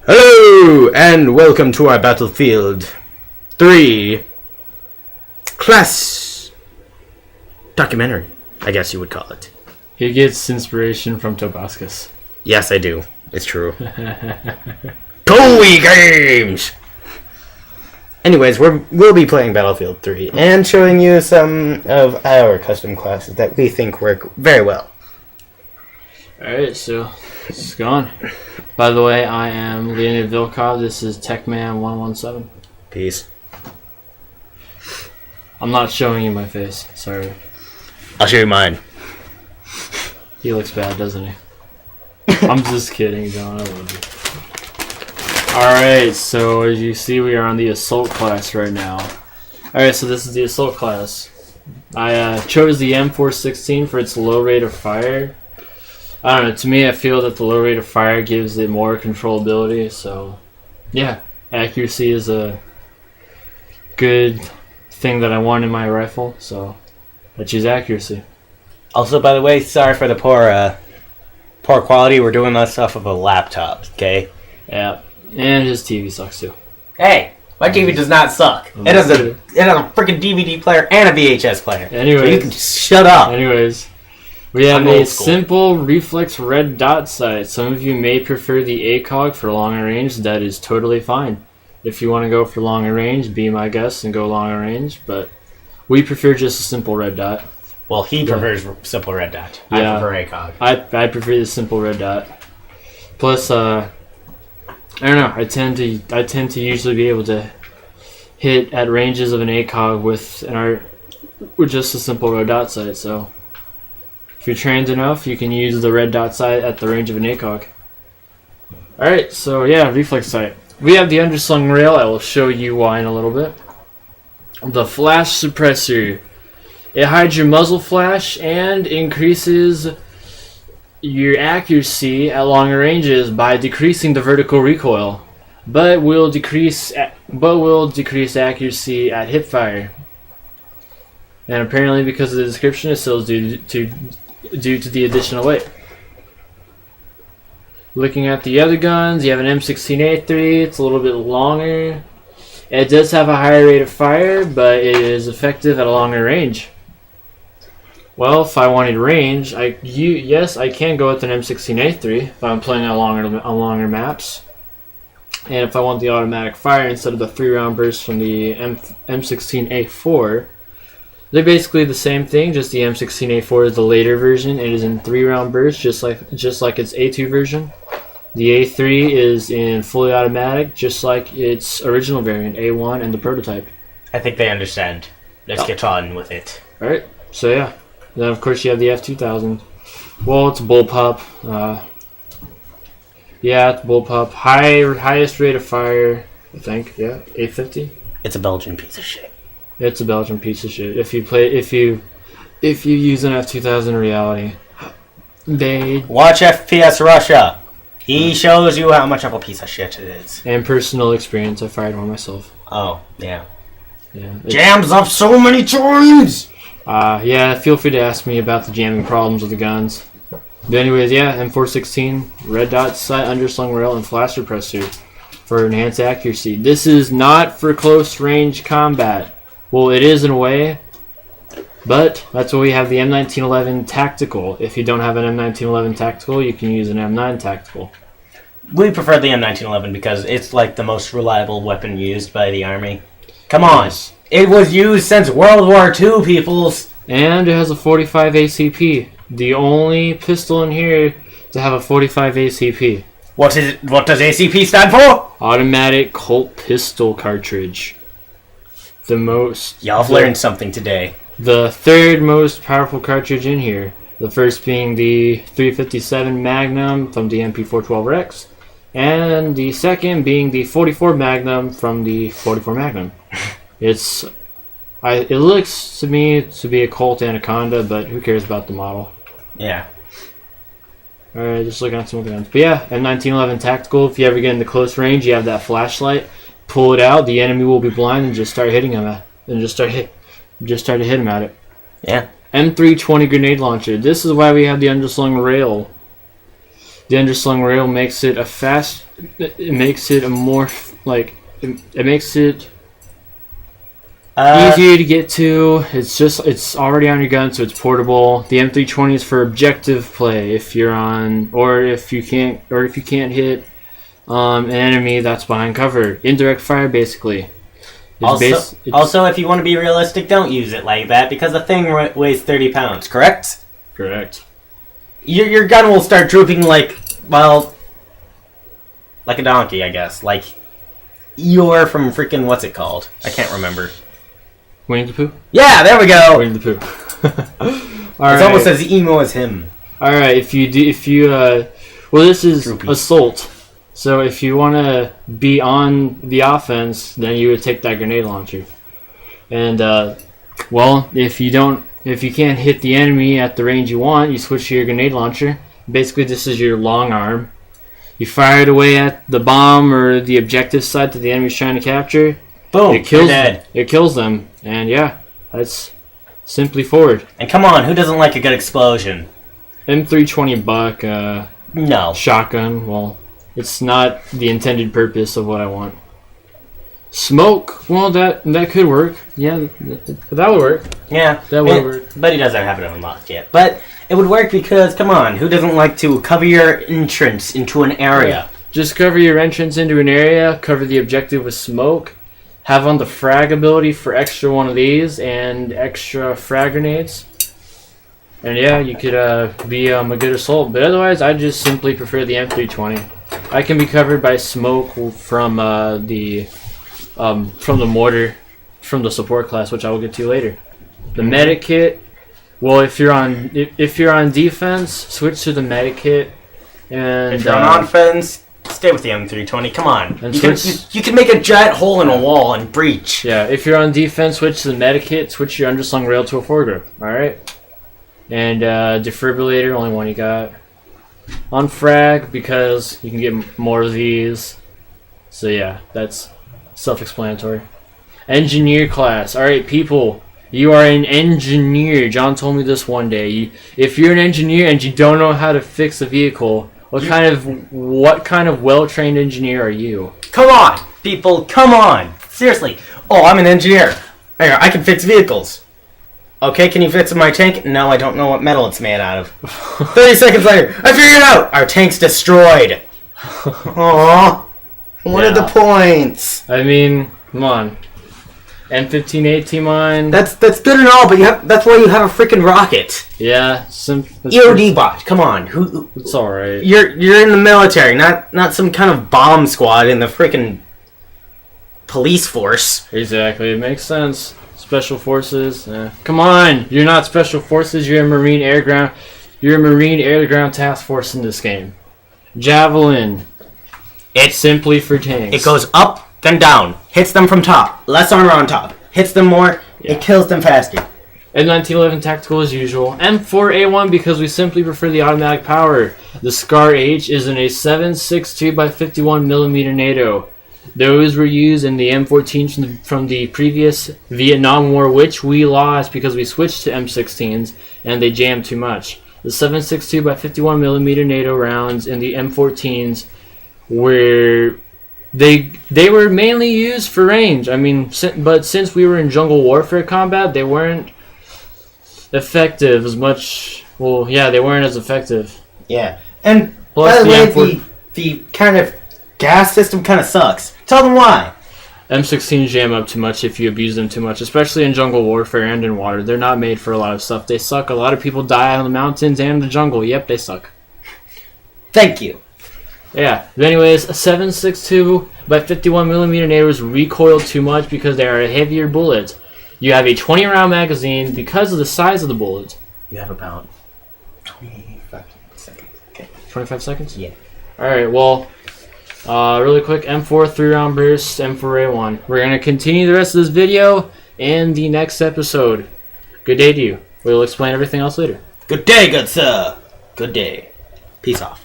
Hello, and welcome to our Battlefield 3 class documentary, I guess you would call it. He gets inspiration from Tobascus. Yes, I do. It's true. Koei Games! Anyways, we'll be playing Battlefield 3 and showing you some of our custom classes that we think work very well. Alright, so it's gone. By the way, I am Leonid Vilkov. This is TechMan117. Peace. I'm not showing you my face. Sorry. I'll show you mine. He looks bad, doesn't he? I'm just kidding, John. I love you. Alright, so as you see, we are on the Assault class right now. Alright, so this is the Assault class. I chose the M416 for its low rate of fire. I don't know, to me I feel that the low rate of fire gives it more controllability, so yeah, accuracy is a good thing that I want in my rifle, so I choose accuracy. Also, by the way, sorry for the poor quality. We're doing this off of a laptop, okay? Yeah, and his TV sucks too. Hey, my TV does not suck. It has a freaking DVD player and a VHS player. Anyways, so you can just shut up. Anyways, we have I'm a old school. simple reflex red dot sight. Some of you may prefer the ACOG for longer range. That is totally fine. If you want to go for longer range, be my guest and go longer range. But we prefer just a simple red dot. Well, he prefers simple red dot. Yeah. I prefer ACOG. I prefer the simple red dot. Plus, I don't know. I tend to usually be able to hit at ranges of an ACOG with just a simple red dot sight. So if you're trained enough, you can use the red dot sight at the range of an ACOG. All right. So yeah, reflex sight. We have the underslung rail. I will show you why in a little bit. The flash suppressor. It hides your muzzle flash and increases your accuracy at longer ranges by decreasing the vertical recoil, but will decrease accuracy at hip fire. And apparently, because of the description, it still is due to the additional weight. Looking at the other guns, you have an M16A3. It's a little bit longer. It does have a higher rate of fire, but it is effective at a longer range. Well, if I wanted range, I can go with an M16A3 if I'm playing on longer maps. And if I want the automatic fire instead of the 3-round burst from the M16A4, they're basically the same thing. Just the M16A4 is the later version. It is in 3-round burst, just like its A2 version. The A3 is in fully automatic, just like its original variant A1 and the prototype. I think they understand. Let's get on with it. All right. So yeah. Then of course you have the F2000. Well, it's bullpup. It's bullpup. Highest rate of fire, I think. Yeah, 850. It's a Belgian piece of shit. It's a Belgian piece of shit. If you use an F2000 in reality, Watch FPS Russia. He shows you how much of a piece of shit it is. And personal experience, I fired one myself. Oh, yeah. Yeah. Jams up so many times! Feel free to ask me about the jamming problems with the guns. But anyways, yeah, M416, red dot sight, underslung rail, and flash suppressor for enhanced accuracy. This is not for close range combat. Well, it is in a way, but that's why we have the M1911 Tactical. If you don't have an M1911 Tactical, you can use an M9 Tactical. We prefer the M1911 because it's like the most reliable weapon used by the Army. Come on! Yes. It was used since World War II, peoples! And it has a 45 ACP. The only pistol in here to have a 45 ACP. What does ACP stand for? Automatic Colt Pistol Cartridge. Y'all have learned something today. The third most powerful cartridge in here. The first being the 357 Magnum from the MP412Rex, and the second being the 44 Magnum from the 44 Magnum. It looks to me to be a Colt Anaconda, but who cares about the model? Yeah. Alright, just looking at some of the guns. But yeah, M1911 Tactical, if you ever get into close range, you have that flashlight, pull it out, the enemy will be blind, and just start hitting him just start to hit him at it. Yeah. M320 grenade launcher. This is why we have the underslung rail. The underslung rail makes it a fast. It makes it a more like. It makes it easier to get to. It's already on your gun, so it's portable. The M320 is for objective play. If you're on, or if you can't hit an enemy that's behind cover. Indirect fire, basically. Also, if you want to be realistic, don't use it like that because the thing weighs 30 pounds. Correct? Correct. Your gun will start drooping like a donkey, I guess. Like Eeyore from freaking what's it called? I can't remember. Winnie the Pooh? Yeah, there we go. Winnie the Pooh. It's almost as emo as him. Alright, well, this is Droopy. assault. So if you want to be on the offense, then you would take that grenade launcher. And, well, if you can't hit the enemy at the range you want, you switch to your grenade launcher. Basically, this is your long arm. You fire it away at the bomb or the objective site that the enemy's trying to capture. Boom, It kills you're dead. It kills them. And yeah, that's simply forward. And come on, who doesn't like a good explosion? M320 buck, No. shotgun, well, it's not the intended purpose of what I want. Smoke, well, that could work. Yeah, that would work. Yeah, That would work. But he doesn't have it unlocked yet. But it would work because, come on, who doesn't like to cover your entrance into an area? Just cover your entrance into an area, cover the objective with smoke, have on the frag ability for extra one of these, and extra frag grenades. And yeah, you could be a good assault. But otherwise, I just simply prefer the M320. I can be covered by smoke from the mortar, from the support class, which I will get to later. The medic kit. Well, if you're on defense, switch to the medic kit. And If you're on offense, stay with the M320. Come on. And You can make a giant hole in a wall and breach. yeah, if you're on defense, switch to the medic kit. Switch your underslung rail to a foregrip. All right. And defibrillator, only one you got. On frag, because you can get more of these. So yeah, that's self-explanatory. Engineer class. Alright, people. You are an engineer. John told me this one day. If you're an engineer and you don't know how to fix a vehicle, what kind of well-trained engineer are you? Come on, people. Come on. Seriously. Oh, I'm an engineer. I can fix vehicles. Okay, can you fix my tank? No, I don't know what metal it's made out of. 30 seconds later, I figured it out! Our tank's destroyed! Aww. What are the points? I mean, come on. M15A mine. That's good and all, but that's why you have a freaking rocket. Yeah, EOD bot, come on. It's alright. You're in the military, not some kind of bomb squad in the freaking police force. Exactly, it makes sense. Special forces. Come on, you're not special forces. You're a Marine Air Ground Task Force in this game. Javelin. It's simply for tanks. It goes up, then down. Hits them from top. Less armor on top. Hits them more. Yeah. It kills them faster. M1911 tactical as usual. M4A1 because we simply prefer the automatic power. The Scar H is in a 7.62 by 51 millimeter NATO. Those were used in the M14 from the previous Vietnam War, which we lost because we switched to M16s and they jammed too much. The 7.62 by 51 millimeter NATO rounds in the M14s were they were mainly used for range. I mean, but since we were in jungle warfare combat, they weren't effective as much. Well, yeah, they weren't as effective. Yeah, and Plus by the way, M4 the kind of gas system kind of sucks. Tell them why. M16s jam up too much if you abuse them too much, especially in jungle warfare and in water. They're not made for a lot of stuff. They suck. A lot of people die on the mountains and the jungle. Yep, they suck. Thank you. Yeah. But anyways, a 7.62 by 51 millimeter NATOs recoil too much because they are a heavier bullet. You have a 20 round magazine because of the size of the bullet. You have about 25 seconds. Okay. 25 seconds? Yeah. Alright, well, really quick, M4 3-round burst, M4A1. We're going to continue the rest of this video in the next episode. Good day to you. We'll explain everything else later. Good day, good sir. Good day. Peace off.